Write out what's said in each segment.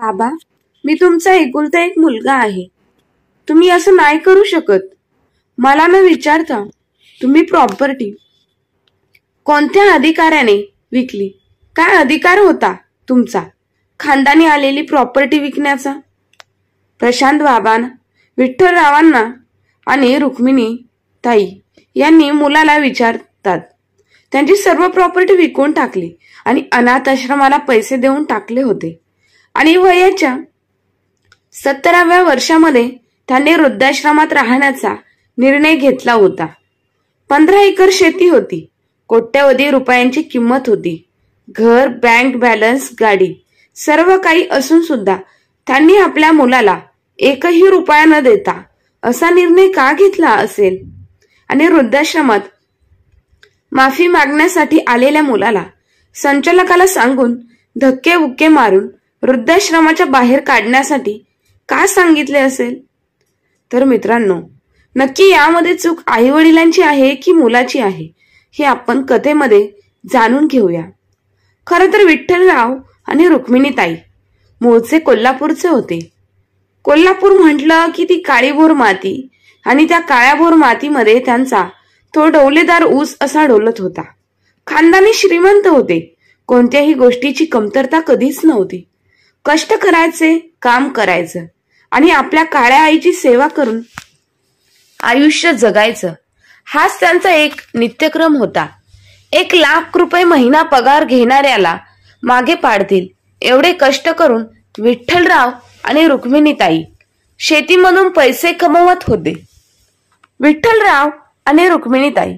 बाबा, मी तुमचा एकुलता एक मुलगा आहे. तुम्ही असं नाही करू शकत. मला न विचारता तुम्ही प्रॉपर्टी कोणत्या अधिकाऱ्याने विकली? काय अधिकार होता तुमचा खानदानी आलेली प्रॉपर्टी विकण्याचा? प्रशांत बाबांना, विठ्ठलरावांना आणि रुक्मिणी ताई यांनी मुलाला विचारतात त्यांची सर्व प्रॉपर्टी विकून टाकली आणि अनाथ आश्रमाला पैसे देऊन टाकले होते. आणि वयाच्या 17व्या वर्षामध्ये त्यांनी वृद्धाश्रमात राहण्याचा निर्णय घेतला होता. 15 एकर शेती होती. कोट्यवधी रुपयांची किंमत होती. घर, बँक बॅलन्स, गाडी सर्व काही असून सुद्धा त्यांनी आपल्या मुलाला एकही रुपया न देता असा निर्णय का घेतला असेल? आणि वृद्धाश्रमात माफी मागण्यासाठी आलेल्या मुलाला संचालकाला सांगून धक्के बुक्के मारून वृद्धाश्रमाच्या बाहेर काढण्यासाठी का सांगितले असेल? तर मित्रांनो, नक्की यामध्ये चूक आई वडिलांची आहे की मुलाची आहे हे आपण कथेमध्ये जाणून घेऊया. खरं तर विठ्ठलराव आणि रुक्मिणीताई मूळचे कोल्हापूरचे होते. कोल्हापूर म्हटलं की ती काळीभोर माती आणि त्या काळ्याभोर मातीमध्ये त्यांचा तो डौलेदार ऊस असा डोलत होता. खानदानी श्रीमंत होते. कोणत्याही गोष्टीची कमतरता कधीच नव्हती. कष्ट करायचे, काम करायचं आणि आपल्या काळ्या आईची सेवा करून आयुष्य जगायचं हाच त्यांचा एक नित्यक्रम होता. 1 लाख रुपये महिना पगार घेणाऱ्याला मागे पाडतील एवढे कष्ट करून विठ्ठलराव आणि रुक्मिणीताई शेतीमधून पैसे कमवत होते. विठ्ठलराव आणि रुक्मिणीताई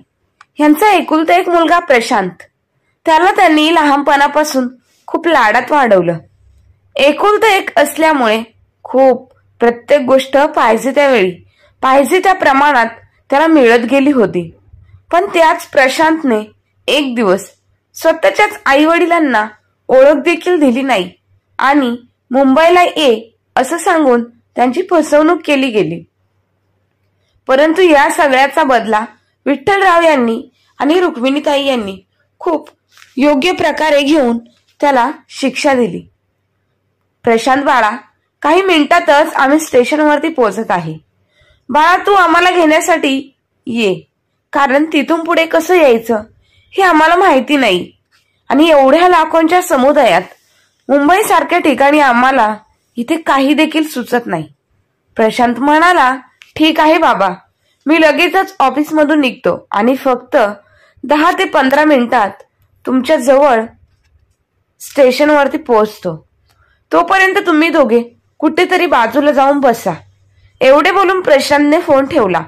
यांचा एकुलता एक मुलगा प्रशांत. त्याला त्यांनी लहानपणापासून खूप लाडात वाढवलं. एकुलता एक असल्यामुळे खूप प्रत्येक गोष्ट पाहिजे त्यावेळी पाहिजे त्या प्रमाणात त्याला मिळत गेली होती. पण त्याच प्रशांतने एक दिवस स्वतःच्याच आई वडिलांना ओळख देखील दिली नाही आणि मुंबईला ये असं सांगून त्यांची फसवणूक केली गेली. परंतु या सगळ्याचा बदला विठ्ठलराव यांनी आणि रुक्मिणीताई यांनी खूप योग्य प्रकारे घेऊन त्याला शिक्षा दिली. प्रशांत बाळा, काही मिनिटातच आम्ही स्टेशनवरती पोहोचत आहे. बाळा, तू आम्हाला घेण्यासाठी ये, कारण तिथून पुढे कसं यायचं हे आम्हाला माहिती नाही आणि एवढ्या लाखोंच्या समुदायात मुंबई सारख्या ठिकाणी आम्हाला इथे काही देखील सुचत नाही. प्रशांत म्हणाला, ठीक आहे बाबा, मी लगेचच ऑफिसमधून निघतो आणि फक्त 10 ते 15 मिनिटात तुमच्या जवळ स्टेशनवरती पोहोचतो. तोपर्यंत तुम्ही दोघे कुठेतरी बाजूला जाऊन बसा. एवढे बोलून प्रशांतने फोन ठेवला.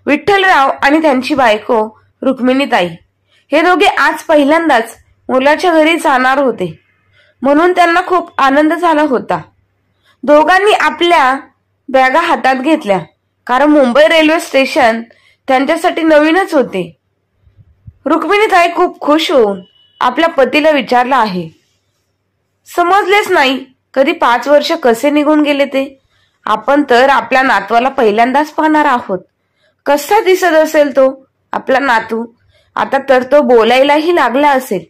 विठ्ठलराव आणि त्यांची बायको रुक्मिणीताई हे दोघे आज पहिल्यांदाच मुलाच्या घरी जाणार होते, म्हणून त्यांना खूप आनंद झाला होता. दोघांनी आपल्या बॅगा हातात घेतल्या, कारण मुंबई रेल्वे स्टेशन त्यांच्यासाठी नवीनच होते. रुक्मिणीताई खूप खुश होऊन आपल्या पतीला विचारलं आहे, समजलेच नाही कधी 5 वर्ष कसे निघून गेले ते. आपण तर आपल्या नातवाला पहिल्यांदाच पाहणार आहोत. कसा दिसत असेल तो आपला नातू. आता तर तो बोलायलाही लागला असेल.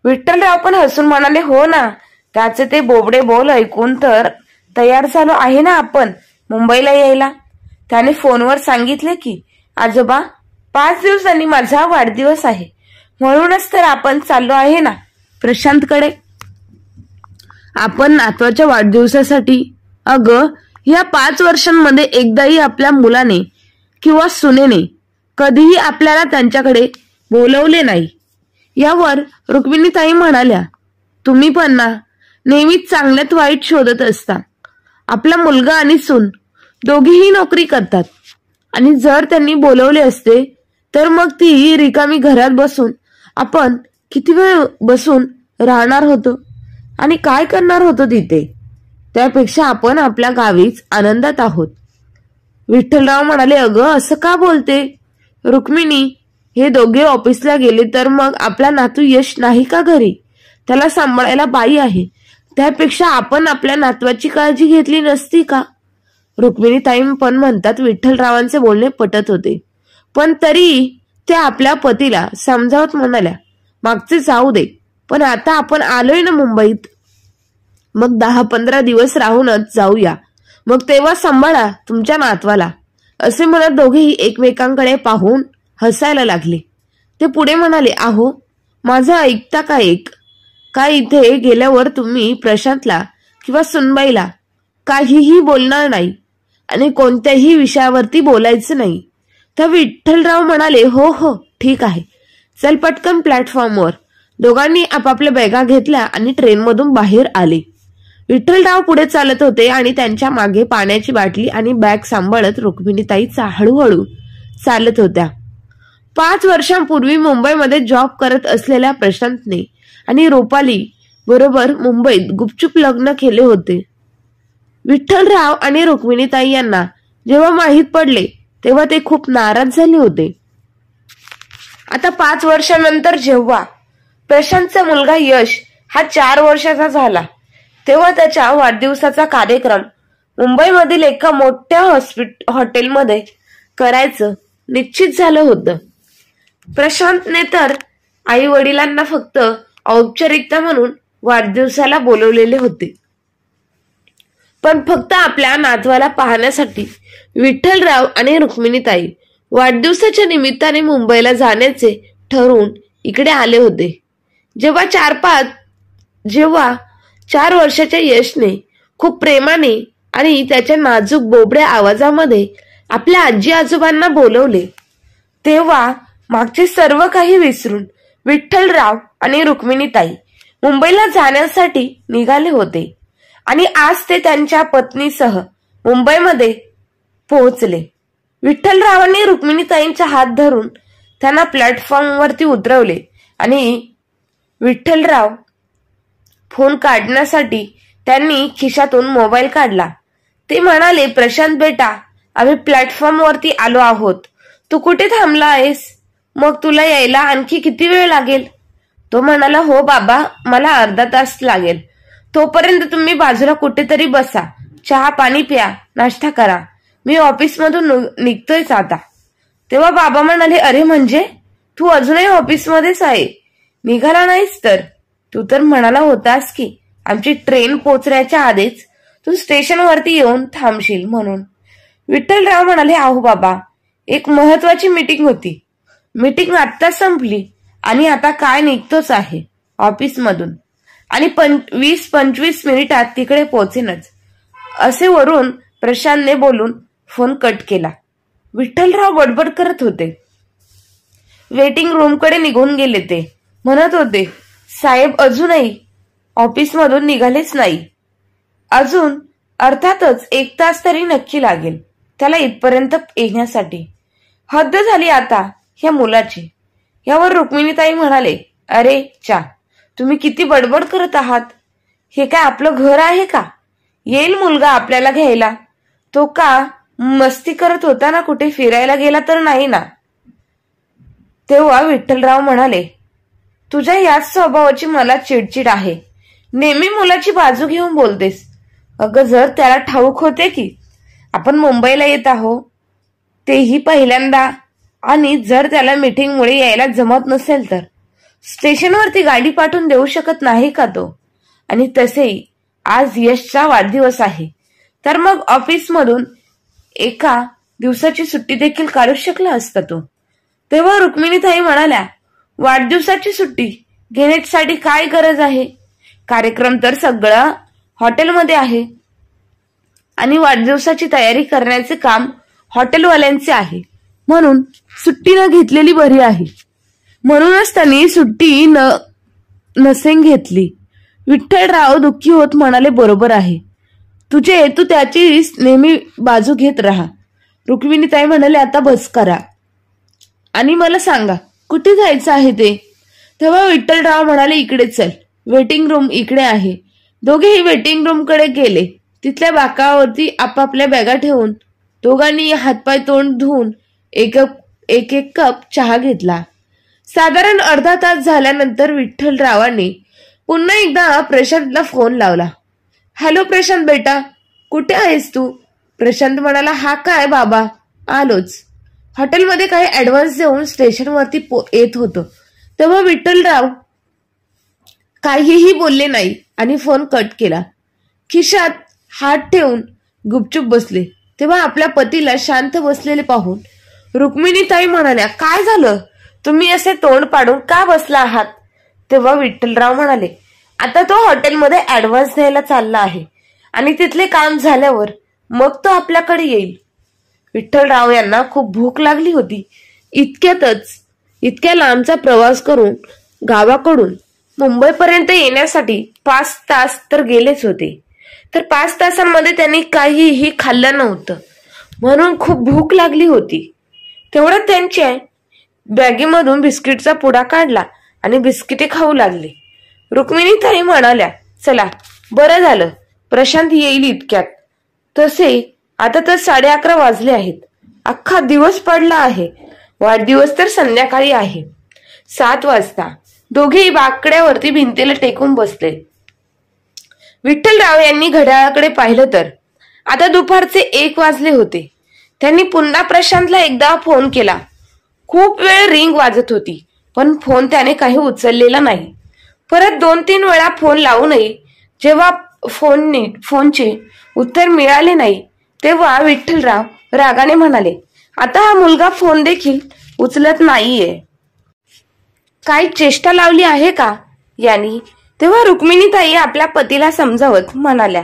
विठ्ठलराव पण हसून म्हणाले, हो ना, त्याचे ते बोबडे बोल ऐकून तर तयार झालो आहे ना आपण मुंबईला यायला. त्याने फोनवर सांगितले की आजोबा 5 दिवसांनी माझा वाढदिवस आहे, म्हणूनच तर आपण चाललो आहे ना प्रशांतकडे. आपण नातवाच्या वाढदिवसासाठी? अगं, या 5 वर्षांमध्ये एकदाही आपल्या मुलाने किंवा सुनेने कधीही आपल्याला त्यांच्याकडे बोलवले नाही. यावर रुक्मिणीताई म्हणाल्या, तुम्ही पण ना नेहमीच चांगल्यात वाईट शोधत असता. आपला मुलगा आणि सून दोघीही नोकरी करतात आणि जर त्यांनी बोलवले असते तर मग ती रिकामी घरात बसून आपण किती वेळ बसून राहणार होतो आणि काय करणार होतो तिथे. त्यापेक्षा आपण आपल्या गावीच आनंदात आहोत. विठ्ठलराव म्हणाले, अगं असं का बोलते रुक्मिणी? हे दोघे ऑफिसला गेले तर मग आपला नातू यश नाही का घरी? त्याला सांभाळायला बाई आहे. त्यापेक्षा आपण आपल्या नातवाची काळजी घेतली नसती का? रुक्मिणीताई पण म्हणतात विठ्ठलरावांचे बोलणे पटत होते, पण तरी त्या आपल्या पतीला समजावत म्हणाल्या, मागचे जाऊ दे, पण आता आपण आलोय ना मुंबईत. मग 10-15 दिवस राहूनच जाऊया, मग तेव्हा सांभाळा तुमच्या नातवाला, असे म्हणत दोघेही एकमेकांकडे पाहून हसायला लागले. ते पुढे म्हणाले, अहो माझं ऐकता का एक? काय इथे गेल्यावर तुम्ही प्रशांतला किंवा सुनबाईला काहीही बोलणार नाही आणि कोणत्याही विषयावरती बोलायचं नाही. तर विठ्ठलराव म्हणाले, हो हो ठीक आहे, चल पटकन प्लॅटफॉर्मवर. दोघांनी आपापल्या बॅगा घेतल्या आणि ट्रेनमधून बाहेर आले. विठ्ठलराव पुढे चालत होते आणि त्यांच्या मागे पाण्याची बाटली आणि बॅग सांभाळत रुक्मिणीताई हळूहळू चालत होत्या. 5 वर्षांपूर्वी मुंबईमध्ये जॉब करत असलेल्या प्रशांतने आणि रुपाली बरोबर मुंबईत गुपचूप लग्न केले होते. विठ्ठलराव आणि रुक्मिणीताई यांना जेव्हा माहीत पडले तेव्हा ते खूप नाराज झाले होते. आता 5 वर्षांनंतर जेव्हा प्रशांतचा मुलगा यश हा 4 वर्षाचा झाला तेव्हा त्याच्या वाढदिवसाचा कार्यक्रम मुंबईमधील एका मोठ्या हॉटेलमध्ये करायचं निश्चित झालं होतं. प्रशांतने तर आई वडिलांना फक्त औपचारिकता म्हणून वाढदिवसाला बोलवलेले होते, पण फक्त आपल्या नातवाला पाहण्यासाठी विठ्ठलराव आणि रुक्मिणीताई वाढदिवसाच्या निमित्ताने मुंबईला जाण्याचे ठरवून इकडे आले होते. जेव्हा 4 वर्षाच्या यशने खूप प्रेमाने आणि त्याच्या नाजूक बोबड्या आवाजामध्ये आपल्या आजी आजोबांना बोलवले तेव्हा मागचे सर्व काही विसरून विठ्ठलराव आणि रुक्मिणीताई मुंबईला जाण्यासाठी निघाले होते आणि आज ते त्यांच्या पत्नीसह मुंबईमध्ये पोहोचले. विठ्ठलरावांनी रुक्मिणीताईंचा हात धरून त्यांना प्लॅटफॉर्मवरती उतरवले आणि विठ्ठलराव फोन काढण्यासाठी त्यांनी खिशातून मोबाईल काढला. ते म्हणाले, प्रशांत बेटा, आम्ही प्लॅटफॉर्मवरती आलो आहोत. तू कुठे थांबला आहेस? मग तुला यायला आणखी किती वेळ लागेल? तो म्हणाला, हो बाबा, मला अर्धा तास लागेल. तोपर्यंत तुम्ही बाजूला कुठेतरी बसा, चहा पाणी प्या, नाश्ता करा. मी ऑफिसमधून निघतोयच आता. तेव्हा बाबा म्हणाले, अरे म्हणजे तू अजूनही ऑफिसमध्येच आहे, निघाला नाहीस तर? तू तर म्हणाला होतास की आमची ट्रेन पोहोचण्याच्या आधीच तू स्टेशनवरती येऊन थांबशील म्हणून. विठ्ठलराव म्हणाले, अहो बाबा, एक महत्वाची मीटिंग होती. मीटिंग आत्ता संपली आणि आता काय निघतोच आहे ऑफिसमधून आणि 20-25 मिनिटात तिकडे पोहोचेनच, असे वरून प्रशांतने बोलून फोन कट केला. विठ्ठलराव बडबड करत होते. वेटिंग रूमकडे निघून गेले. ते म्हणत होते, साहेब अजूनही ऑफिसमधून निघालेच नाही. अजून अर्थातच 1 तास तरी नक्की लागेल त्याला इथपर्यंत येण्यासाठी. हद्द झाली आता ह्या मुलाची. यावर रुक्मिणीताई म्हणाले, अरे चा, तुम्ही किती बडबड करत आहात. हे काय आपलं घर आहे का? येईल मुलगा आपल्याला घ्यायला. तो का मस्ती करत होता ना, कुठे फिरायला गेला तर नाही ना? तेव्हा विठ्ठलराव म्हणाले, तुझ्या याच स्वभावाची मला चिडचिड आहे. नेहमी मुलाची बाजू घेऊन बोलतेस. अगं, जर त्याला ठाऊक होते की आपण मुंबईला येत आहोत, तेही पहिल्यांदा, आणि जर त्याला मीटिंगमुळे यायला जमत नसेल तर स्टेशनवरती गाडी पाठवून देऊ शकत नाही का तो? आणि तसेही आज यशचा वाढदिवस आहे, तर मग ऑफिसमधून 1 दिवसाची सुट्टी देखील काढू शकला असता तो. तेव्हा रुक्मिणीताई म्हणाल्या, वाढदिवसाची सुट्टी घेण्यासाठी काय गरज आहे? कार्यक्रम तर सगळा हॉटेलमध्ये आहे आणि वाढदिवसाची तयारी करण्याचे काम हॉटेलवाल्यांचे आहे, म्हणून सुट्टी न घेतलेली बरी आहे. म्हणूनच त्यांनी सुट्टी नसेन घेतली. विठ्ठलराव दुःखी होत म्हणाले, बरोबर आहे, तू त्याची नेहमी बाजू घेत राहा. रुक्मिणीताई म्हणाले, आता बस करा आणि मला सांगा कुठे जायचं आहे ते. तेव्हा विठ्ठलराव म्हणाले, इकडे चल, वेटिंग रूम इकडे आहे. दोघेही वेटिंग रूम कडे गेले. तिथल्या बाकावरती आपापल्या बॅगा ठेवून दोघांनी हातपाय तोंड धुवून एक कप चहा घेतला. साधारण अर्धा तास झाल्यानंतर विठ्ठलरावांनी पुन्हा एकदा प्रशांतला फोन लावला. हॅलो प्रशांत बेटा, कुठे आहेस तू? प्रशांत म्हणाला, हा काय बाबा, आलोच. हॉटेलमध्ये काही ऍडव्हान्स देऊन स्टेशनवरती येत होतो. तेव्हा विठ्ठलराव काहीही बोलले नाही आणि फोन कट केला. खिशात हात ठेवून गुपचूप बसले. तेव्हा आपल्या पतीला शांत बसलेले पाहून रुक्मिणीताई म्हणाल्या, काय झालं? तुम्ही असे तोंड पाडून का बसला आहात? तेव्हा विठ्ठलराव म्हणाले, आता तो हॉटेलमध्ये ऍडव्हान्स द्यायला चालला आहे आणि तिथले काम झाल्यावर मग तो आपल्याकडे येईल. विठ्ठलराव यांना खूप भूक लागली होती. इतक्या लांबचा प्रवास करून गावाकडून मुंबईपर्यंत येण्यासाठी 5 तास तर गेलेच होते. तर 5 तासांमध्ये त्यांनी काहीही खाल्लं नव्हतं, म्हणून खूप भूक लागली होती. तेवढ्यात त्यांच्या बॅगेमधून बिस्किटचा पुडा काढला आणि बिस्किटे खाऊ लागले. रुक्मिणीताई म्हणाल्या, चला बरं झालं, प्रशांत येईल इतक्यात. तसे आता तर 11:30 वाजले आहेत. अख्खा दिवस पडला आहे. वाढदिवस तर संध्याकाळी आहे. 7 वाजता. दोघेही बाकड्यावरती भिंतीला टेकून बसले. विठ्ठलराव यांनी घड्याळाकडे पाहिलं तर आता दुपारचे 1 वाजले होते. त्यांनी पुन्हा प्रशांतला एकदा फोन केला. खूप वेळ रिंग वाजत होती, पण फोन त्याने काही उचललेला नाही. परत 2-3 वेळा फोन लावूनही जेव्हा फोनचे उत्तर मिळाले नाही, तेव्हा विठ्ठलराव रागाने म्हणाले, आता हा मुलगा फोन देखील उचलत नाहीये. काही चेष्टा लावली आहे का यांनी? तेव्हा रुक्मिणीताई आपल्या पतीला समजावत म्हणाल्या,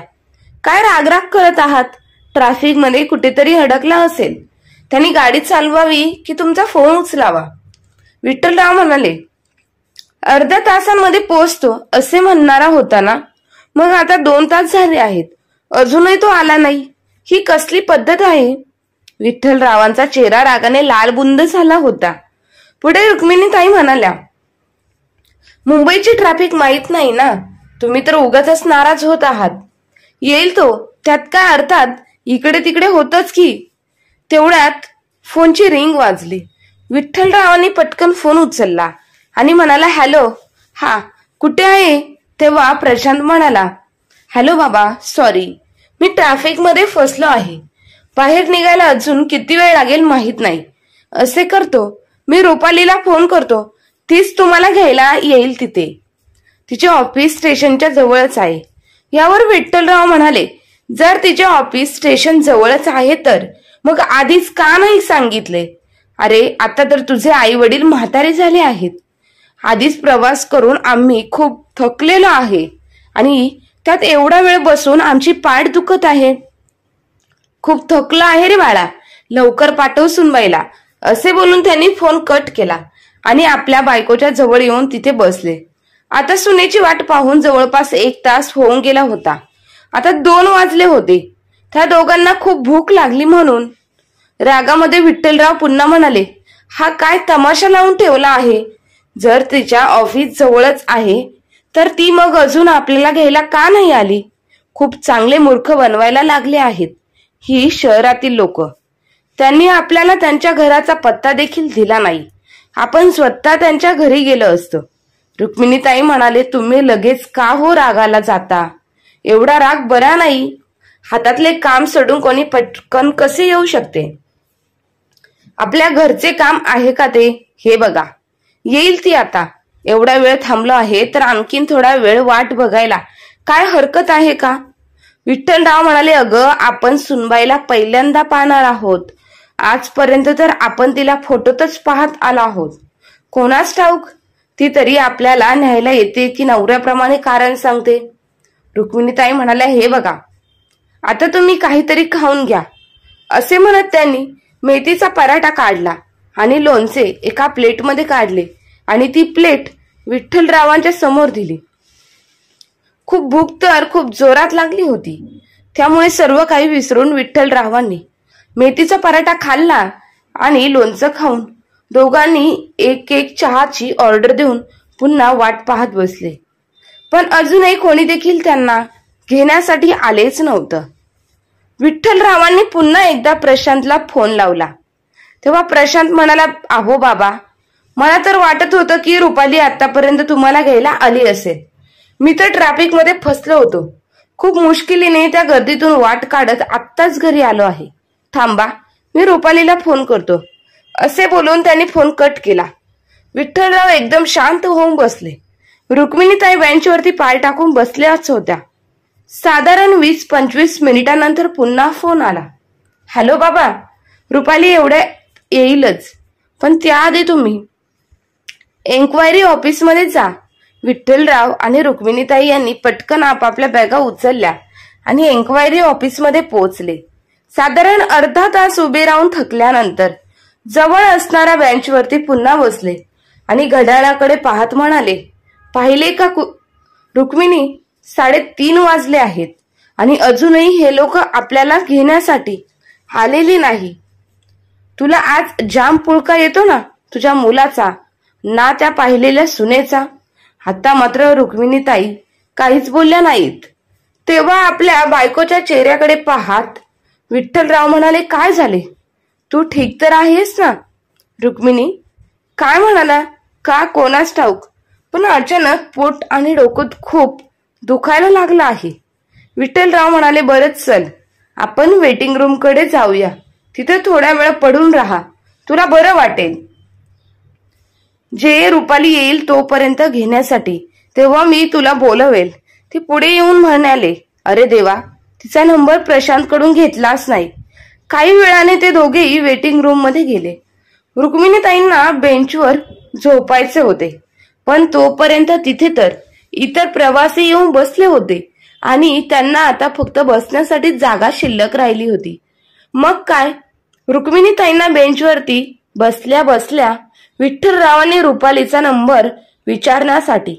काय रागराग करत आहात? ट्रॅफिक मध्ये कुठेतरी अडकला असेल. त्यांनी गाडी चालवावी की तुमचा फोन उचलावा? विठ्ठलराव म्हणाले, अर्ध्या तासांमध्ये पोहोचतो असे म्हणणारा होता ना? मग आता 2 तास झाले आहेत, अजूनही तो आला नाही. ही कसली पद्धत आहे? विठ्ठलरावांचा चेहरा रागाने लालबुंद झाला होता. पुढे रुक्मिणीताई म्हणाल्या, मुंबईची ट्रॅफिक माहित नाही ना? तुम्ही तर उगाचच नाराज होत आहात. येईल तो, त्यात काय? अर्थात इकडे तिकडे होतच की. तेवढ्यात फोनची रिंग वाजली. विठ्ठलरावांनी पटकन फोन उचलला आणि म्हणाला, हॅलो. हा, कुठे आहे? तेव्हा प्रशांत म्हणाला, हॅलो बाबा, सॉरी, मी ट्रॅफिक मध्ये फसलो आहे. बाहेर निघायला अजून किती वेळ लागेल माहित नाही. असे करतो, मी रुपालीला फोन करतो, तीच तुम्हाला घ्यायला येईल तिथे. तिचे ऑफिस स्टेशनच्या जवळच आहे. यावर विठ्ठलराव म्हणाले, जर तिचे ऑफिस स्टेशन जवळच आहे तर मग आधीच का नाही सांगितले? अरे, आता तर तुझे आई वडील म्हातारे झाले आहेत. आधीच प्रवास करून आम्ही खूप थकलेलो आहे आणि त्यात एवढा वेळ बसून आमची पाठ दुखत आहे. खूप थकलो आहे रे बाळा, लवकर पाठव सुनबाईला. असे बोलून त्यांनी फोन कट केला आणि आपल्या बायकोच्या जवळ येऊन तिथे बसले. आता सुनेची वाट पाहून जवळपास 1 तास होऊन गेला होता. आता 2 वाजले होते. त्या दोघांना खूप भूक लागली म्हणून रागामध्ये विठ्ठलराव पुन्हा म्हणाले, हा काय तमाशा लावून ठेवला आहे? जर तिच्या ऑफिस जवळच आहे तर ती मग अजून आपल्याला घ्यायला का नाही आली? खूप चांगले मूर्ख बनवायला लागले आहेत ही शहरातील लोक. त्यांनी आपल्याला त्यांच्या घराचा पत्ता देखील दिला नाही. आपण स्वतः त्यांच्या घरी गेलो असतो. रुक्मिणीताई म्हणाले, तुम्ही लगेच का हो रागाला जाता? एवढा राग बरा नाही. हातातले काम सोडून कोणी पटकन कसे येऊ शकते? आपल्या घरचे काम आहे का ते? हे बघा, येईल ती आता. एवढा वेळ थांबलो आहे तर आणखीन थोडा वेळ वाट बघायला काय हरकत आहे का? विठ्ठलराव म्हणाले, अगं, आपण सुनबाईला पहिल्यांदा पाहणार आहोत. आजपर्यंत तर आपण तिला फोटोतच पाहत आलो आहोत. कोणास ठाऊक ती तरी आपल्याला न्यायला येते की नवऱ्याप्रमाणे कारण सांगते. रुक्मिणीताई म्हणाल्या, हे बघा, आता तुम्ही काहीतरी खाऊन घ्या. असे म्हणत त्यांनी मेथीचा पराठा काढला आणि लोणचे एका प्लेटमध्ये काढले आणि ती प्लेट विठ्ठलरावांच्या समोर दिली. खूप भूक तर खूप जोरात लागली होती. त्यामुळे सर्व काही विसरून विठ्ठलरावांनी मेथीचा पराठा खाल्ला आणि लोणचं खाऊन दोघांनी एक चहाची ऑर्डर देऊन पुन्हा वाट पाहत बसले. पण अजूनही कोणी देखील त्यांना घेण्यासाठी आलेच नव्हतं. विठ्ठलरावांनी पुन्हा एकदा प्रशांतला फोन लावला. तेव्हा प्रशांत म्हणाला, अहो बाबा, मला तर वाटत होतं की रुपाली आतापर्यंत तुम्हाला घ्यायला आली असेल. मी तर ट्रॅफिक मध्ये फसलो होतो. खूप मुश्किलीने त्या गर्दीतून वाट काढत आत्ताच घरी आलो आहे. थांबा, मी रुपालीला फोन करतो. असे बोलून त्यांनी फोन कट केला. विठ्ठलराव एकदम शांत होऊन बसले. रुक्मिणीताई बेंचवरती पाय टाकून बसल्याच होत्या. साधारण 20-25 मिनिटांनंतर पुन्हा फोन आला. हॅलो बाबा, रुपाली एवढ्या येईलच, पण त्याआधी तुम्ही एन्क्वायरी ऑफिसमध्ये जा. विठ्ठलराव आणि रुक्मिणीताई यांनी पटकन आपापल्या बॅगा उचलल्या आणि एन्क्वायरी ऑफिसमध्ये पोहोचले. साधारण अर्धा तास उभे राहून थकल्यानंतर जवळ असणाऱ्या बेंचवरती पुन्हा बसले आणि घड्याळाकडे पाहत म्हणाले, पाहिले का रुक्मिणी, 3:30 वाजले आहेत आणि अजूनही हे लोक आपल्याला घेण्यासाठी आलेले नाही. तुला आज जाम पुळका येतो ना तुझ्या मुलाचा, ना त्या पाहिलेल्या सुनेचा. आता मात्र रुक्मिणीताई काहीच बोलल्या नाहीत. तेव्हा आपल्या बायकोच्या चेहऱ्याकडे पाहत विठ्ठलराव म्हणाले, काय झाले, तू ठीक तर आहेस ना? रुक्मिणी काय म्हणाला का कोणास ठाऊक, पण अचानक पोट आणि डोकं खूप दुखायला लागलं आहे. विठ्ठलराव म्हणाले, बरंच चल, आपण वेटिंग रूम कडे जाऊया, तिथे थोड्या वेळ पडून राहा, तुला बरं वाटेल. जे रुपाली येईल तोपर्यंत घेण्यासाठी, तेव्हा मी तुला बोलवेल. ते पुढे येऊन म्हणाले, अरे देवा, तिचा नंबर प्रशांत कडून घेतलाच नाही. काही वेळाने ते दोघेही वेटिंग रूम मध्ये गेले. रुक्मिणीताईंना बेंचवर झोपायचे होते, पण तोपर्यंत तिथे तर इतर प्रवासी येऊन बसले होते आणि त्यांना आता फक्त बसण्यासाठी जागा शिल्लक राहिली होती. मग काय, रुक्मिणीताईंना बेंचवरती बसल्या बसल्या विठ्ठलरावांनी रुपालीचा नंबर विचारण्यासाठी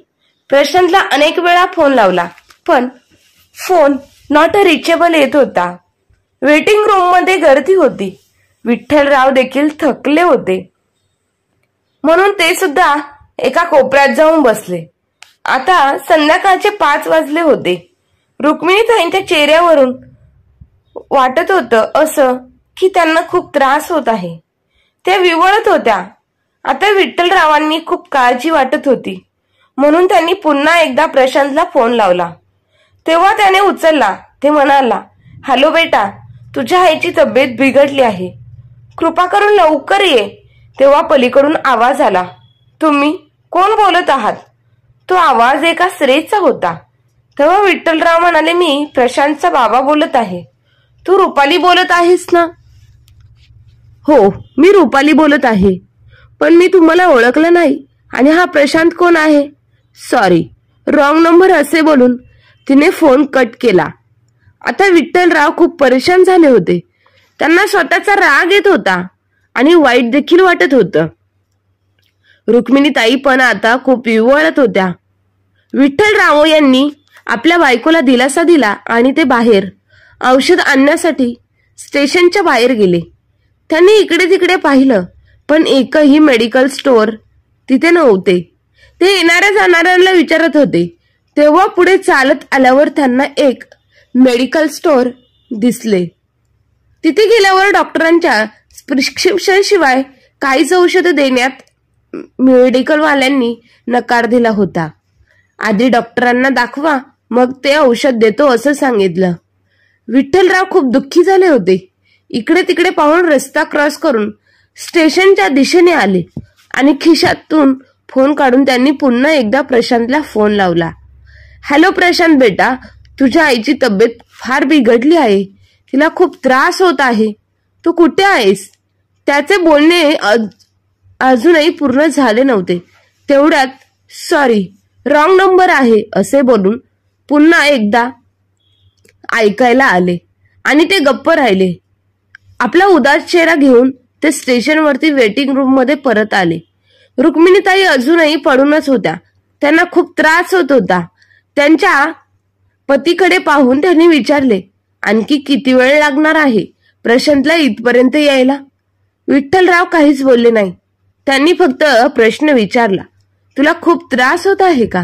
प्रशांतला अनेक वेळा फोन लावला, पण फोन नॉट रिचेबल येत होता. वेटिंग रूम मध्ये गर्दी होती. विठ्ठलराव देखील थकले होते, म्हणून ते सुद्धा एका कोपऱ्यात जाऊन बसले. आता संध्याकाळचे 5 वाजले होते. रुक्मिणीताईंच्या चेहऱ्यावरून वाटत होतं असं की त्यांना खूप त्रास होत आहे. त्या विवळत होत्या. आता विठ्ठलरावांनी खूप काळजी वाटत होती, म्हणून त्यांनी पुन्हा एकदा प्रशांतला फोन लावला. तेव्हा त्याने उचलला. ते म्हणाला, हॅलो बेटा, तुझ्या आईची तब्येत बिघडली आहे, कृपा करून लवकर ये. तेव्हा पलीकडून आवाज आला, तुम्ही कोण बोलत आहात? तो आवाज एका स्त्रीचा होता. तेव्हा विठ्ठलराव म्हणाले, मी प्रशांतचा बाबा बोलत आहे. तू रुपाली बोलत आहेस ना? हो, मी रुपाली बोलत आहे, पण मी तुम्हाला ओळखलं नाही. आणि हा प्रशांत कोण आहे? सॉरी, रॉंग नंबर असे बोलून तिने फोन कट केला. आता विठ्ठलराव खूप परेशान झाले होते. त्यांना स्वतःचा राग येत होता आणि वाईट देखील वाटत होतं. रुक्मिणीताई पण आता खूप विव्हळत होत्या. विठ्ठलराव यांनी आपल्या बायकोला दिलासा दिला आणि ते बाहेर औषध आणण्यासाठी स्टेशनच्या बाहेर गेले. त्यांनी इकडे तिकडे पाहिलं, पण एकही मेडिकल स्टोअर तिथे नव्हते. ते येणाऱ्या जाणाऱ्यांना विचारत होते. तेव्हा पुढे चालत आल्यावर त्यांना एक मेडिकल स्टोअर दिसले. तिथे गेल्यावर डॉक्टरांच्या प्रिस्क्रिप्शन शिवाय काहीच औषध देण्यात मेडिकलवाल्यांनी नकार दिला होता. आधी डॉक्टरांना दाखवा, मग ते औषध देतो असं सांगितलं. विठ्ठलराव खूप दुःखी झाले होते. इकडे तिकडे पाहून रस्ता क्रॉस करून स्टेशनच्या दिशेने आले आणि खिशातून फोन काढून त्यांनी पुन्हा एकदा प्रशांतला फोन लावला. हॅलो प्रशांत बेटा, तुझ्या आईची तब्येत फार बिघडली आहे, तिला खूप त्रास होत आहे, तू कुठे आहेस? त्याचे बोलणे अजूनही पूर्ण झाले नव्हते. तेवढ्यात सॉरी, रॉंग नंबर आहे असे बोलून पुन्हा एकदा ऐकायला आले आणि ते गप्प राहिले. आपला उदास चेहरा घेऊन ते स्टेशनवरती वेटिंग रूम मध्ये परत आले. रुक्मिणीताई अजूनही पडूनच होत्या. त्यांना खूप त्रास होत होता. त्यांच्या पतीकडे पाहून त्यांनी विचारले, आणखी किती वेळ लागणार आहे प्रशांतला इथपर्यंत यायला? विठ्ठलराव काहीच बोलले नाही. त्यांनी फक्त प्रश्न विचारला, तुला खूप त्रास होत आहे का?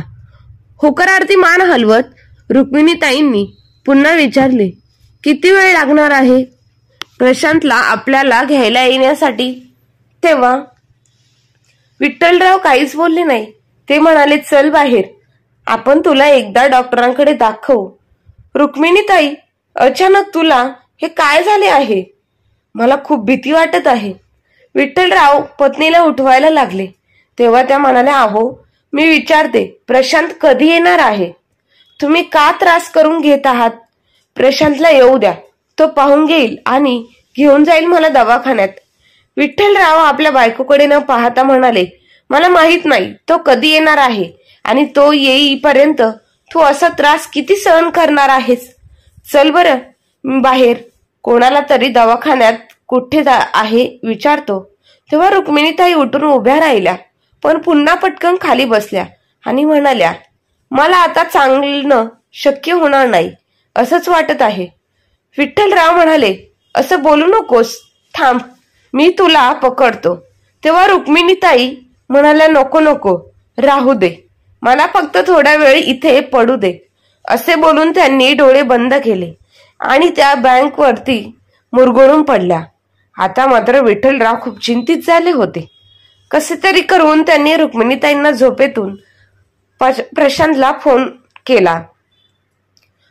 होकारार्थी मान हलवत रुक्मिणीताईंनी पुन्हा विचारले, किती वेळ लागणार आहे प्रशांतला आपल्याला घ्यायला येण्यासाठी? तेव्हा विठ्ठलराव काहीच बोलले नाही. ते म्हणाले, चल बाहेर, आपण तुला एकदा डॉक्टरांकडे दाखवू. रुक्मिणीताई, अचानक तुला हे काय झाले आहे? मला खूप भीती वाटत आहे. विठ्ठलराव पत्नीला उठवायला लागले. तेव्हा त्या म्हणाल्या, अहो मी विचारते प्रशांत कधी येणार आहे? तुम्ही का त्रास करून घेत आहात? प्रशांतला येऊ द्या, तो पाहून घेईल आणि घेऊन जाईल मला दवाखान्यात. विठ्ठलराव आपल्या बायकोकडे न पाहता म्हणाले, मला माहित नाही तो कधी येणार आहे आणि तो येईपर्यंत तू असा त्रास किती सहन करणार आहेस. चल बरं मी बाहेर कोणाला तरी दवाखान्यात कुठे आहे विचारतो. तेव्हा रुक्मिणीताई उठून उभ्या राहिल्या, पण पुन्हा पटकन खाली बसल्या आणि म्हणाल्या, मला आता चांगलं शक्य होणार नाही असंच वाटत आहे. विठ्ठलराव म्हणाले, असं बोलू नकोस, थांब मी तुला पकडतो. तेव्हा रुक्मिणीताई म्हणाल्या, नको नको राहू दे, मला फक्त थोडा वेळ इथे पडू दे. असे बोलून त्यांनी डोळे बंद केले आणि त्या बँकवरती मुरगळून पडल्या. आता मात्र विठ्ठलराव खूप चिंतित झाले होते. कसे तरी करून त्यांनी रुक्मिणीताईंना झोपेतून प्रशांतला फोन केला.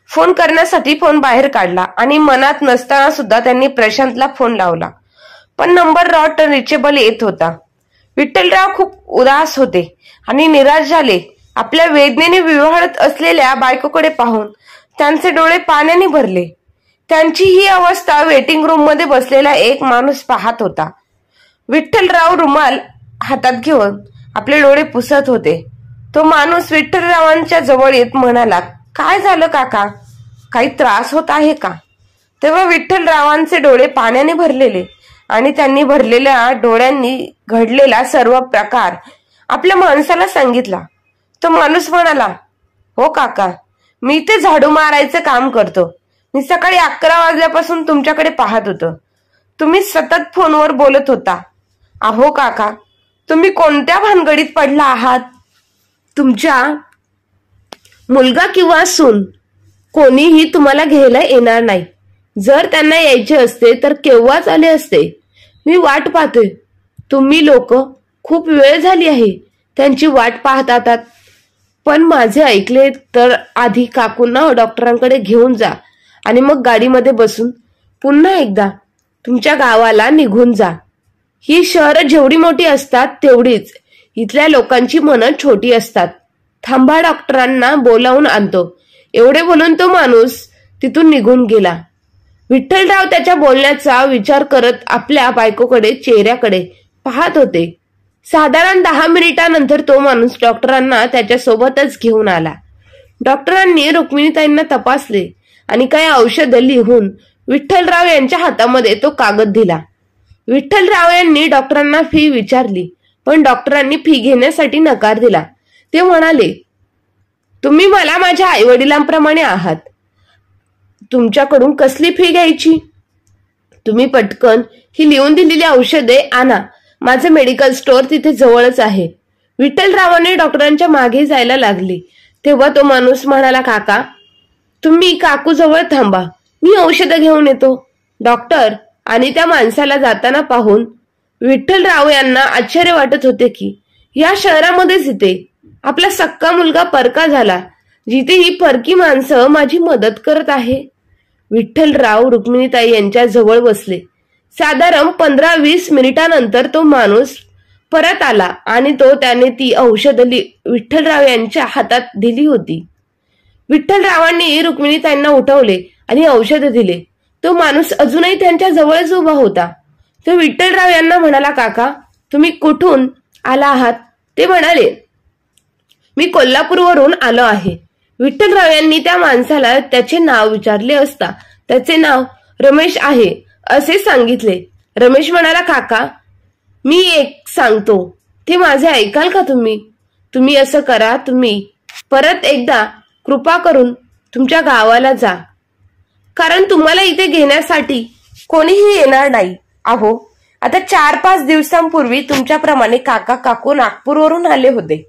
फोन करण्यासाठी फोन बाहेर काढला आणि मनात नसताना सुद्धा त्यांनी प्रशांतला फोन लावला, पण नंबर नॉट रिचेबल येत होता. विठ्ठलराव खूप उदास होते आणि निराश झाले. आपल्या वेदनेने विव्हळत असलेल्या बायकोकडे पाहून त्यांचे डोळे पाण्याने भरले. त्यांची ही अवस्था वेटिंग रूम मध्ये बसलेला एक माणूस पाहत होता. विठ्ठलराव रुमाल हातात घेऊन आपले डोळे पुसत होते. तो माणूस विठ्ठलरावांच्या जवळ येत म्हणाला, काय झालं काका, काही त्रास होत आहे का? तेव्हा विठ्ठलरावांचे डोळे पाण्याने भरलेले आणि त्यांनी भरलेल्या डोळ्यांनी घडलेला सर्व प्रकार आपल्या माणसाला सांगितला. तो माणूस म्हणाला, हो काका, मी ते झाडू मारायचं काम करतो. मी सकाळी 11 वाजल्यापासून तुमच्याकडे पाहत होतो. तुम्ही सतत फोनवर बोलत होता. अहो काका, तुम्ही कोणत्या भानगडीत पडला आहात? तुमच्या मुलगा किंवा सून कोणीही तुम्हाला घ्यायला येणार नाही. जर त्यांना यायचे असते तर केव्हाच आले असते. मी वाट पाहतोय. तुम्ही लोक खूप वेळ झाली आहे त्यांची वाट पाहतात. पण माझे ऐकले तर आधी काकूंना डॉक्टरांकडे घेऊन जा आणि मग गाडीमध्ये बसून पुन्हा एकदा तुमच्या गावाला निघून जा. ही शहरं जेवढी मोठी असतात तेवढीच इथल्या लोकांची मनं छोटी असतात. थांबा, डॉक्टरांना बोलावून आणतो. एवढे बोलून तो माणूस तिथून निघून गेला. विठ्ठलराव त्याच्या बोलण्याचा विचार करत आपल्या बायकोकडे चेहऱ्याकडे पाहत होते. साधारण 10 मिनिटांनंतर तो माणूस डॉक्टरांना त्याच्या सोबतच घेऊन आला. डॉक्टरांनी रुक्मिणीताईंना तपासले आणि काही औषधं लिहून विठ्ठलराव यांच्या हातामध्ये तो कागद दिला. विठ्ठलराव यांनी डॉक्टरांना फी विचारली, पण डॉक्टरांनी फी घेण्यासाठी नकार दिला. ते म्हणाले, तुम्ही मला माझ्या आईवडिलांप्रमाणे आहात, तुमच्याकडून कसली फी घ्यायची? तुम्ही पटकन ही लिहून दिलेली औषधे आणा. माझे मेडिकल स्टोअर तिथे जवळच आहे. विठ्ठलरावाने डॉक्टरांच्या मागे जायला लागले. तेव्हा तो माणूस म्हणाला, काका तुम्ही काकू जवळ थांबा, मी औषधं घेऊन येतो. डॉक्टर आणि त्या माणसाला जाताना पाहून विठ्ठलराव यांना आश्चर्य वाटत होते की या शहरामध्येच इथे आपला सक्का मुलगा परका झाला, जिथे ही परकी माणसं माझी मदत करत आहे. विठ्ठलराव रुक्मिणीताई यांच्या जवळ बसले. साधारण 15-20 मिनिटांनंतर तो माणूस परत आला आणि त्याने ती औषधं विठ्ठलराव यांच्या हातात दिली होती. विठ्ठलरावांनी रुक्मिणीताईंना उठवले आणि औषधं दिले. तो माणूस अजूनही त्यांच्या जवळच उभा होता. तो विठ्ठलराव यांना म्हणाला, काका तुम्ही कुठून आला आहात? ते म्हणाले, मी कोल्हापूरवरून आलो आहे. विठ्ठलराव यांनी त्या माणसाला त्याचे नाव विचारले असता त्याचे नाव रमेश आहे असे सांगितले. रमेश म्हणाला, काका मी एक सांगतो, ते माझे ऐकाल का तुम्ही? तुम्ही असं करा, तुम्ही परत एकदा कृपा करून तुमच्या गावाला जा, कारण तुम्हाला इथे घेण्यासाठी कोणीही येणार नाही. अहो आता 4-5 दिवसांपूर्वी तुमच्याप्रमाणे काका काकू नागपूरवरून आले होते.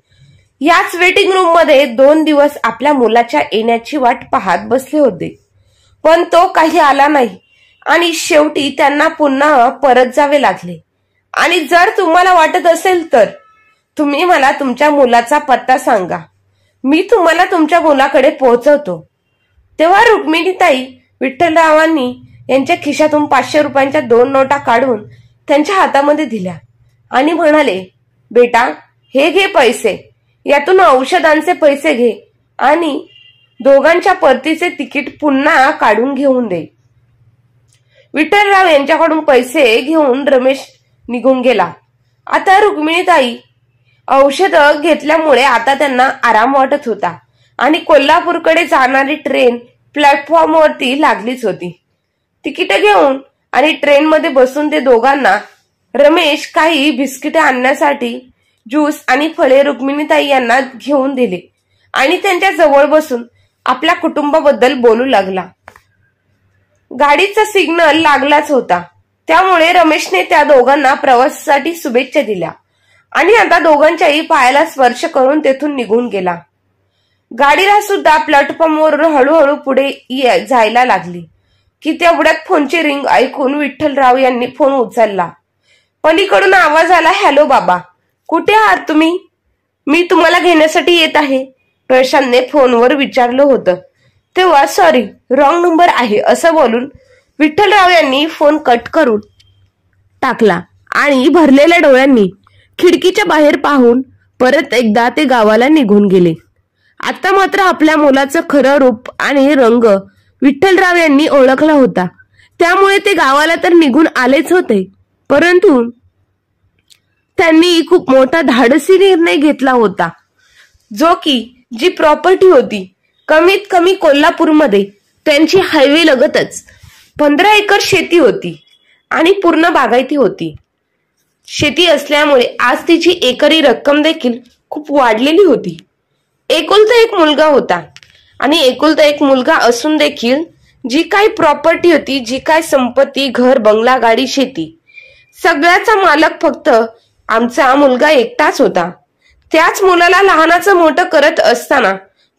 याच वेटिंग रूम मध्ये 2 दिवस आपल्या मुलाच्या येण्याची वाट पाहत बसले होते, पण तो काही आला नाही आणि शेवटी त्यांना पुन्हा परत जावे लागले. आणि जर तुम्हाला वाटत असेल तर तुम्ही मला तुमच्या मुलाचा पत्ता सांगा, मी तुम्हाला तुमच्या मुलाकडे पोहोचवतो. तेव्हा रुक्मिणीताई विठ्ठलरावांनी यांच्या खिशातून 500 रुपयांच्या 2 नोटा काढून त्यांच्या हातामध्ये दिल्या आणि म्हणाले, बेटा हे घे पैसे, यातून औषधांचे पैसे घे आणि दोघांच्या परतीचे तिकीट पुन्हा काढून घेऊन दे. विठ्ठलराव यांच्याकडून पैसे घेऊन रमेश निघून गेला. आता रुक्मिणीताई औषध घेतल्यामुळे आता त्यांना आराम वाटत होता आणि कोल्हापूरकडे जाणारी ट्रेन प्लॅटफॉर्मवरती लागलीच होती. तिकीट घेऊन आणि ट्रेनमध्ये बसून ते दोघांना रमेश काही बिस्किटे आणण्यासाठी ज्यूस आणि फळे रुक्मिणीताई यांना घेऊन दिले आणि त्यांच्या जवळ बसून आपल्या कुटुंबाबद्दल बोलू लागला. गाडीचा सिग्नल लागलाच होता, त्यामुळे रमेशने त्या दोघांना प्रवासासाठी शुभेच्छा दिल्या आणि आता दोघांच्याही पायाला स्पर्श करून तेथून निघून गेला. गाडीला सुद्धा प्लॅटफॉर्मवर हळूहळू पुढे जायला लागली की तेवढ्यात फोनची रिंग ऐकून विठ्ठलराव यांनी फोन उचलला. पलीकडून आवाज आला, हॅलो बाबा, कुठे आहात तुम्ही? मी तुम्हाला घेण्यासाठी येत आहे, प्रशांतने फोनवर विचारलं होतं. तेव्हा सॉरी, रॉंग नंबर आहे असं बोलून विठ्ठलराव यांनी फोन कट करून टाकला आणि भरलेल्या डोळ्यांनी खिडकीच्या बाहेर पाहून परत एकदा ते गावाला निघून गेले. आता मात्र आपल्या मुलाचं खरं रूप आणि रंग विठ्ठलराव यांनी ओळखला होता, त्यामुळे ते गावाला तर निघून आलेच होते, परंतु त्यांनी खूप मोठा धाडसी निर्णय घेतला होता, जो की जी प्रॉपर्टी होती कमीत कमी कोल्हापूरमध्ये त्यांची हायवे लगतच 15 एकर शेती होती आणि पूर्ण बागायती होती. शेती असल्यामुळे आज तिची एकरी रक्कम देखील खूप वाढलेली होती. एकुलता एक मुलगा होता आणि एकुलता एक मुलगा असून देखील जी काही प्रॉपर्टी होती, जी काही संपत्ती, घर, बंगला, गाडी, शेती, सगळ्याचा मालक फक्त आमचा मुलगा एकटाच होता. त्याच मुलाला लहानाचं मोठं करत असताना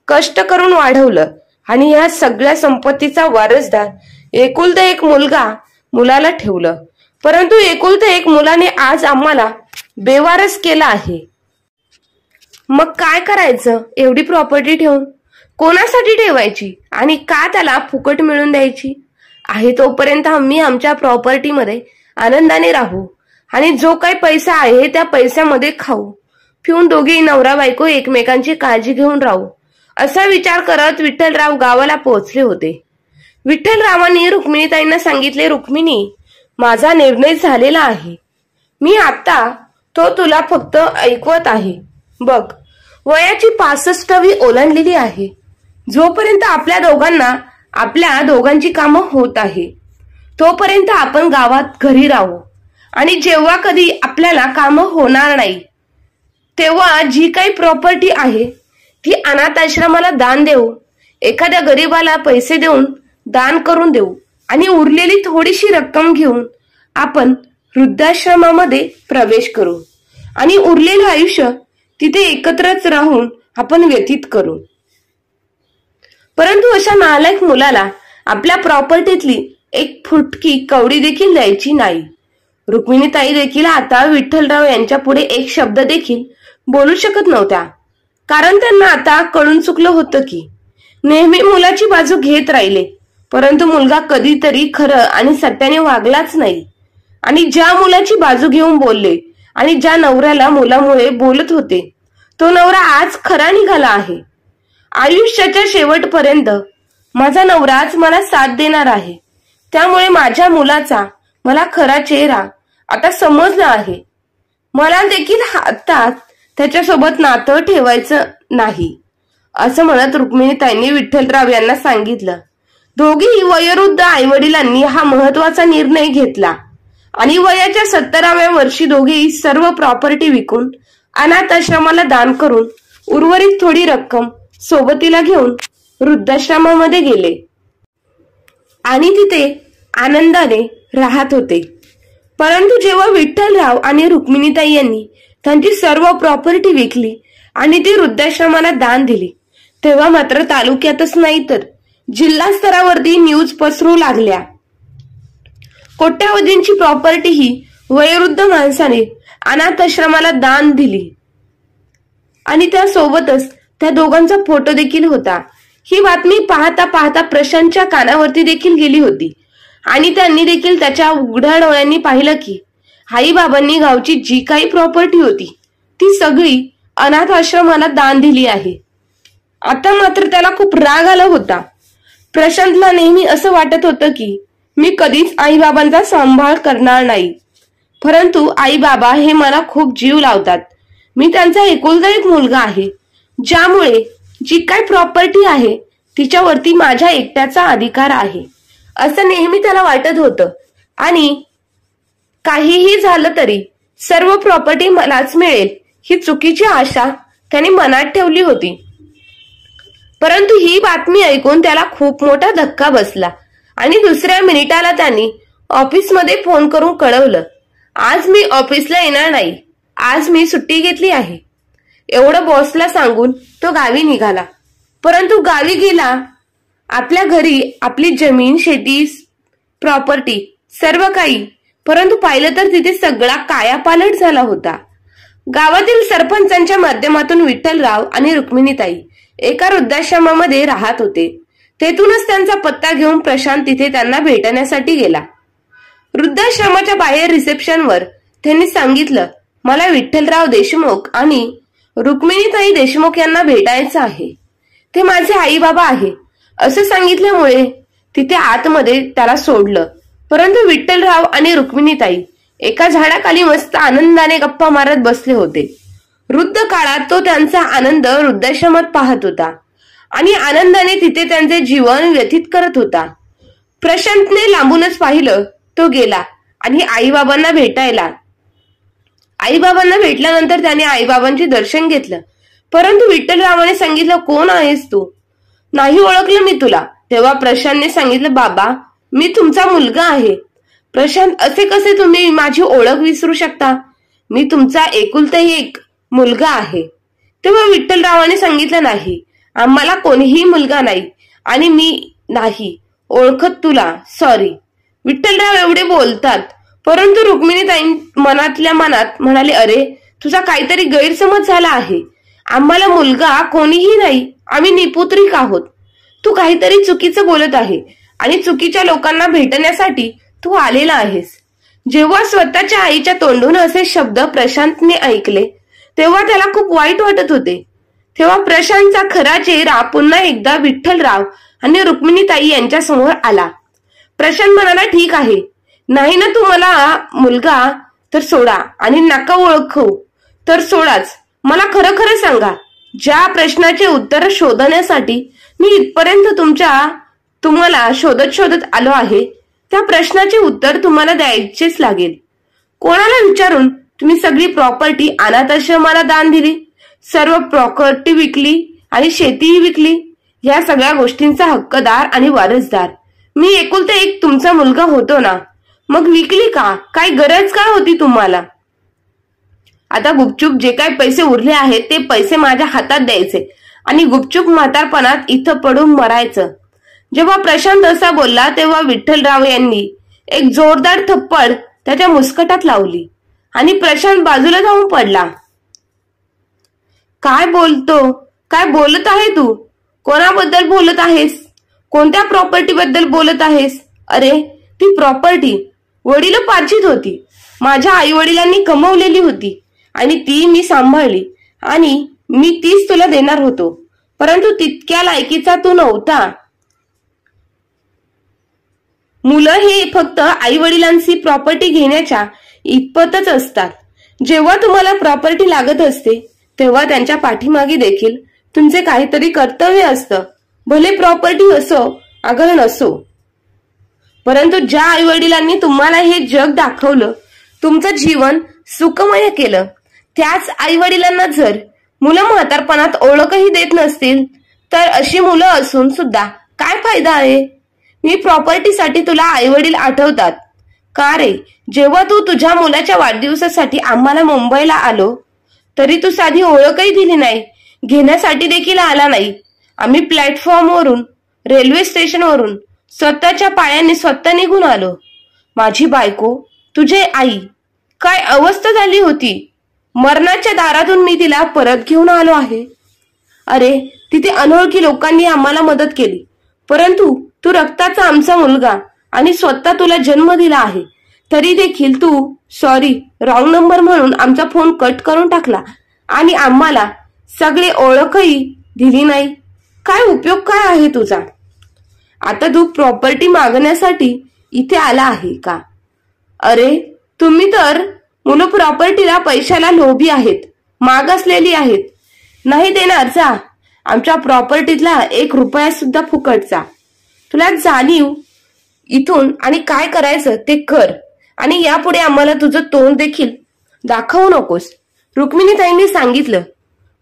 कष्ट करून वाढवलं आणि या सगळ्या संपत्तीचा वारसदार एकुलता एक मुलाला ठेवलं. परंतु एकुलता एक मुलाने आज आम्हाला बेवारस केला आहे. मग काय करायचं? एवढी प्रॉपर्टी ठेवून कोणासाठी ठेवायची आणि का त्याला फुकट मिळून द्यायची? आहे तोपर्यंत आम्ही आमच्या प्रॉपर्टीमध्ये आनंदाने राहू आणि जो काही पैसा आहे त्या पैशामध्ये खाऊ पिऊन दोघे नवरा बायको एकमेकांची काळजी घेऊन राहू, असा विचार करत विठ्ठलराव गावाला पोहोचले होते. विठ्ठलरावांनी रुक्मिणीताईंना सांगितले, रुक्मिणी, माझा निर्णय झालेला आहे. मी आता तो तुला फक्त ऐकवत आहे. बघ, वयाची 65वी ओलांडलेली आहे. जोपर्यंत आपल्या दोघांची कामं होत आहे तोपर्यंत आपण गावात घरी राहू आणि जेव्हा कधी आपल्याला कामं होणार नाही तेव्हा जी काही प्रॉपर्टी आहे ती अनाथ आश्रमाला दान देऊ, एखाद्या गरीबाला पैसे देऊन दान करून देऊ आणि उरलेली थोडीशी रक्कम घेऊन आपण वृद्धाश्रमामध्ये प्रवेश करू आणि उरलेलं आयुष्य तिथे एकत्रच राहून आपण व्यतीत करू. परंतु अशा नालायक मुलाला आपल्या प्रॉपर्टीतली एक फुटकी कवडी देखील द्यायची नाही. रुक्मिणीताई देखील आता विठ्ठलराव यांच्या पुढे एक शब्द देखील बोलू शकत नव्हत्या, कारण त्यांना आता कळून चुकलं होतं की नेहमी मुलाची बाजू घेत राहिले, परंतु मुलगा कधीतरी खरं आणि सत्याने वागलाच नाही. आणि ज्या मुलाची बाजू घेऊन बोलले आणि ज्या नवऱ्याला मुलामुळे बोलत होते तो नवरा आज खरा निघाला आहे. आयुष्याच्या शेवटपर्यंत माझा नवराच मला साथ देणार आहे, त्यामुळे माझ्या मुलाचा मला खरा चेहरा आता समजला आहे. मला देखील आता त्याच्यासोबत नातं ठेवायचं नाही, असं म्हणत रुक्मिणीताईंनी विठ्ठलराव यांना सांगितलं. दोघेही वयोवृद्ध आईवडिलांनी हा महत्वाचा निर्णय घेतला आणि वयाच्या 70व्या वर्षी दोघेही सर्व प्रॉपर्टी विकून अनाथ आश्रमाला दान करून उर्वरित थोडी रक्कम सोबतीला घेऊन वृद्धाश्रमामध्ये गेले आणि तिथे आनंदाने राहत होते. परंतु जेव्हा विठ्ठलराव आणि रुक्मिणीताई यांनी त्यांची सर्व प्रॉपर्टी विकली आणि ती वृद्धाश्रमाला दान दिली तेव्हा मात्र तालुक्यातच नाही तर जिल्हा स्तरावरती न्यूज पसरू लागल्या. कोट्यावधींची प्रॉपर्टी ही वयोवृद्ध माणसाने अनाथ आश्रमाला दान दिली आणि त्यासोबतच त्या दोघांचा फोटो देखील होता. ही बातमी पाहता पाहता प्रशांतच्या कानावरती देखील गेली होती आणि त्यांनी देखील त्याच्या उघड्या डोळ्यांनी पाहिलं की आई बाबांनी गावची जी काही प्रॉपर्टी होती ती सगळी अनाथ आश्रमाला दान दिली आहे. आता मात्र त्याला खूप राग आला होता. प्रशांतला नेहमी असं वाटत होतं की मी कधीच आईबाबांचा सांभाळ करणार नाही, परंतु आई बाबा हे मला खूप जीव लावतात. मी त्यांचा एकुलता एक मुलगा आहे, ज्यामुळे जी काय प्रॉपर्टी आहे तिच्यावरती माझ्या एकट्याचा अधिकार आहे असं नेहमी त्याला वाटत होतं. आणि काहीही झालं तरी सर्व प्रॉपर्टी मलाच मिळेल ही चुकीची आशा त्याने मनात ठेवली होती. परंतु ही बातमी ऐकून त्याला खूप मोठा धक्का बसला आणि दुसऱ्या मिनिटाला त्यांनी ऑफिसमध्ये फोन करून कळवलं, आज मी ऑफिसला येणार नाही, आज मी सुट्टी घेतली आहे. एवढं बॉसला सांगून तो गावी निघाला. परंतु गावी गेला आपल्या घरी आपली जमीन, शेती, प्रॉपर्टी सर्व काही, परंतु पाहिलं तर तिथे सगळा कायापालट झाला होता. गावातील सरपंचांच्या माध्यमातून विठ्ठलराव आणि रुक्मिणीताई एका वृद्धाश्रमामध्ये राहत होते. तेथूनच त्यांचा पत्ता घेऊन प्रशांत तिथे त्यांना भेटण्यासाठी गेला. वृद्धाश्रमाच्या बाहेर रिसेप्शनवर त्यांनी सांगितलं, मला विठ्ठलराव देशमुख आणि रुक्मिणीताई देशमुख यांना भेटायचं आहे, ते माझे आई बाबा आहे असं सांगितल्यामुळे तिथे आतमध्ये त्याला सोडलं. परंतु विठ्ठलराव आणि रुक्मिणीताई एका झाडाखाली मस्त आनंदाने गप्पा मारत बसले होते. वृद्ध काळात तो त्यांचा आनंद वृद्धाश्रमात पाहत होता आणि आनंदाने तिथे त्यांचे जीवन व्यतीत करत होता. प्रशांतने लांबूनच पाहिलं. तो गेला आणि आईबाबांना भेटायला. आईबाबांना भेटल्यानंतर त्याने आईबाबांचे दर्शन घेतलं. परंतु विठ्ठलरावाने सांगितलं, कोण आहेस तू? नाही ओळखलं मी तुला. तेव्हा प्रशांतने सांगितलं, बाबा मी तुमचा मुलगा आहे. प्रशांत, असे कसे तुम्ही माझी ओळख विसरू शकता? मी तुमचा एकुलता एक मुलगा आहे. तेव्हा विठ्ठलरावाने सांगितलं, नाही, आम्हाला कोणीही मुलगा नाही आणि मी नाही ओळखत तुला, सॉरी. विठ्ठलराव एवढे बोलतात, परंतु रुक्मिणीताई मनातल्या मनात म्हणाले, अरे तुझा काहीतरी गैरसमज झाला आहे. आम्हाला मुलगा कोणीही नाही, आम्ही निपुत्रिक आहोत. तू काहीतरी चुकीचं बोलत आहे आणि चुकीच्या लोकांना भेटण्यासाठी तू आलेला आहेस. जेव्हा स्वतःच्या आईच्या तोंडून असे शब्द प्रशांतने ऐकले तेव्हा त्याला खूप वाईट वाटत होते. तेव्हा प्रशांतचा खरा चेहरा पुन्हा एकदा विठ्ठलराव आणि रुक्मिणीताई यांच्या समोर आला. प्रशांत म्हणाला, ठीक आहे, नाही ना तू मला मुलगा तर सोडा आणि नका ओळखू तर सोडाच. मला खरं खरं सांगा, ज्या प्रश्नाचे उत्तर शोधण्यासाठी मी इथपर्यंत तुम्हाला शोधत आलो आहे त्या प्रश्नाचे उत्तर तुम्हाला द्यायचेच लागेल. कोणाला विचारून तुम्ही सगळी प्रॉपर्टी अनाथाश्रमाला दान दिली, सर्व प्रॉपर्टी विकली आणि शेतीही विकली? या सगळ्या गोष्टींचा हक्कदार आणि वारसदार मी एकुलता एक तुमचा मुलगा होतो ना, मग विकली का? काय गरज काय होती तुम्हाला? आता गुपचूप जे काही पैसे उरले आहेत ते पैसे माझ्या हातात द्यायचे आणि गुपचूप म्हातारपणात इथं पडून मरायचं. जेव्हा प्रशांत असा बोलला तेव्हा विठ्ठलराव यांनी एक जोरदार थप्पड त्याच्या मुस्कटात लावली आणि प्रशांत बाजूला जाऊन पडला. काय बोलत आहे तू? कोणाबद्दल बोलत आहेस? कोणत्या प्रॉपर्टी बद्दल बोलत आहेस? अरे ती प्रॉपर्टी वडिलोपार्जित होती, माझ्या आई वडिलांनी कमवलेली होती आणि ती मी सांभाळली आणि मी तीच तुला देणार होतो, परंतु तितक्या लायकीचा तू नव्हता. मुलं हे फक्त आई वडिलांची प्रॉपर्टी घेण्याच्या इतपतच असतात. जेव्हा तुम्हाला प्रॉपर्टी लागत असते तेव्हा त्यांच्या पाठीमागे देखील तुमचे काहीतरी कर्तव्य असतं, भले प्रॉपर्टी असो अगर नसो. परंतु ज्या आई वडिलांनी तुम्हाला हे जग दाखवलं, तुमचं जीवन सुखमय केलं, त्याच आई वडिलांना जर मुलं म्हातारपणात ओळखही देत नसतील तर अशी मुलं असून सुद्धा काय फायदा आहे? मी प्रॉपर्टीसाठी तुला आई वडील आठवतात का रे? जेव्हा तू तुझ्या मुलाच्या वाढदिवसासाठी आम्हाला मुंबईला आलो तरी तू साधी ओळखही दिली नाही, घेण्यासाठी देखील आला नाही. आम्ही प्लॅटफॉर्मवरून, रेल्वे स्टेशनवरून स्वतःच्या पायाने स्वतः निघून आलो. माझी बायको, तुझे आई, काय अवस्था झाली होती. मरणाच्या दारातून मी तिला परत घेऊन आलो आहे. अरे तिथे अनोळखी लोकांनी आम्हाला मदत केली, परंतु तू रक्ताचा आमचा मुलगा आणि स्वतः तुला जन्म दिला आहे तरी देखील तू सॉरी रॉंग नंबर म्हणून आमचा फोन कट करून टाकला आणि आम्हाला सगळे ओळखही दिली नाही. काय उपयोग काय आहे तुझा? आता तू प्रॉपर्टी मागण्यासाठी इथे आला आहे का? अरे तुम्ही तर मुलं प्रॉपर्टीला पैशाला लोभी आहेत, मागासलेली आहेत. नाही देणार जा. आमच्या प्रॉपर्टीतला 1 रुपया सुद्धा फुकटचा. तुला जाणीव इथून आणि काय करायचं ते कर आणि यापुढे आम्हाला तुझं तोंड देखील दाखवू नकोस. रुक्मिणीताईंनी सांगितलं,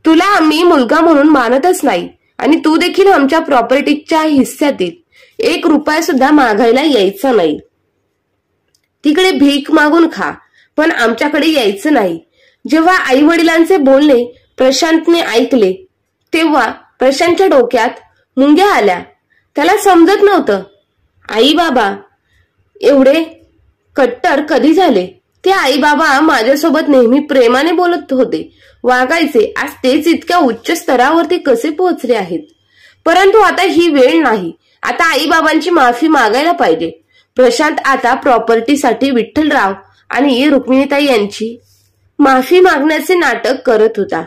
तुला आम्ही मुलगा म्हणून मानतच नाही आणि तू देखील आमच्या प्रॉपर्टीच्या हिस्स्यातील 1 रुपया सुद्धा मागायला यायचा नाही. तिकडे भीक मागून खा, पण आमच्याकडे यायचं नाही. जेव्हा आई वडिलांचे बोलणे प्रशांतने ऐकले तेव्हा प्रशांतच्या डोक्यात मुंग्या आल्या. त्याला समजत नव्हतं आई बाबा एवढे कट्टर कधी झाले. ते आई बाबा माझ्यासोबत नेहमी प्रेमाने बोलत होते, वागायचे. आज तेच इतक्या उच्च स्तरावरती कसे पोहोचले आहेत. परंतु आता ही वेळ नाही. आता आई बाबांची माफी मागायला पाहिजे. प्रशांत आता प्रॉपर्टीसाठी विठ्ठलराव आणि रुक्मिणीताई यांची माफी मागण्याचे नाटक करत होता.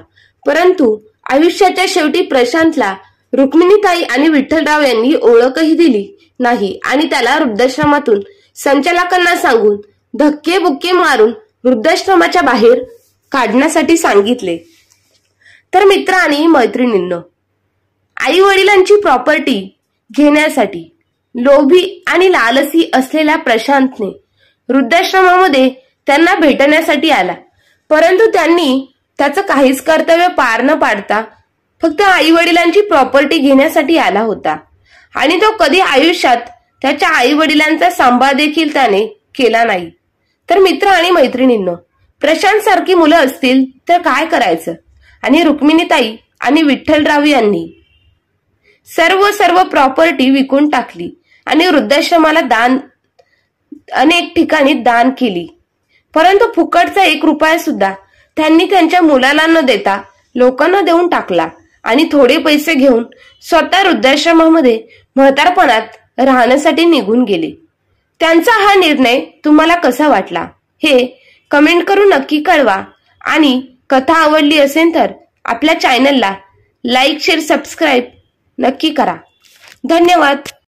परंतु आयुष्याच्या शेवटी प्रशांतला रुक्मिणीताई आणि विठ्ठलराव यांनी ओळखही दिली नाही आणि त्याला वृद्धाश्रमातून संचालकांना सांगून धक्के बुक्के मारून वृद्धाश्रमाच्या बाहेर काढण्यासाठी सांगितले. तर मित्र आणि मैत्रिणींनो, आई वडिलांची प्रॉपर्टी घेण्यासाठी लोभी आणि लालसी असलेल्या प्रशांतने वृद्धाश्रमामध्ये त्यांना भेटण्यासाठी आला. परंतु त्यांनी त्याचं काहीच कर्तव्य पार न पाडता फक्त आई वडिलांची प्रॉपर्टी घेण्यासाठी आला होता आणि तो कधी आयुष्यात त्याच्या आई वडिलांचा सांभाळ देखील त्याने केला नाही. तर मित्र आणि मैत्रिणींनो, प्रशांत सारखी मुलं असतील तर काय करायचं? आणि रुक्मिणीताई आणि विठ्ठलराव यांनी सर्व प्रॉपर्टी विकून टाकली आणि वृद्धाश्रमाला अनेक ठिकाणी दान केली. परंतु फुकटचा 1 रुपया सुद्धा त्यांनी त्यांच्या मुलाला न देता लोकांना देऊन टाकला आणि थोडे पैसे घेऊन स्वतः वृद्धाश्रमामध्ये म्हातारपणात राहण्यासाठी निघून गेले. त्यांचा हा निर्णय तुम्हाला कसा वाटला हे कमेंट करून नक्की कळवा आणि कथा आवडली असेल तर आपल्या चॅनलला लाईक, शेअर, सबस्क्राईब नक्की करा. धन्यवाद.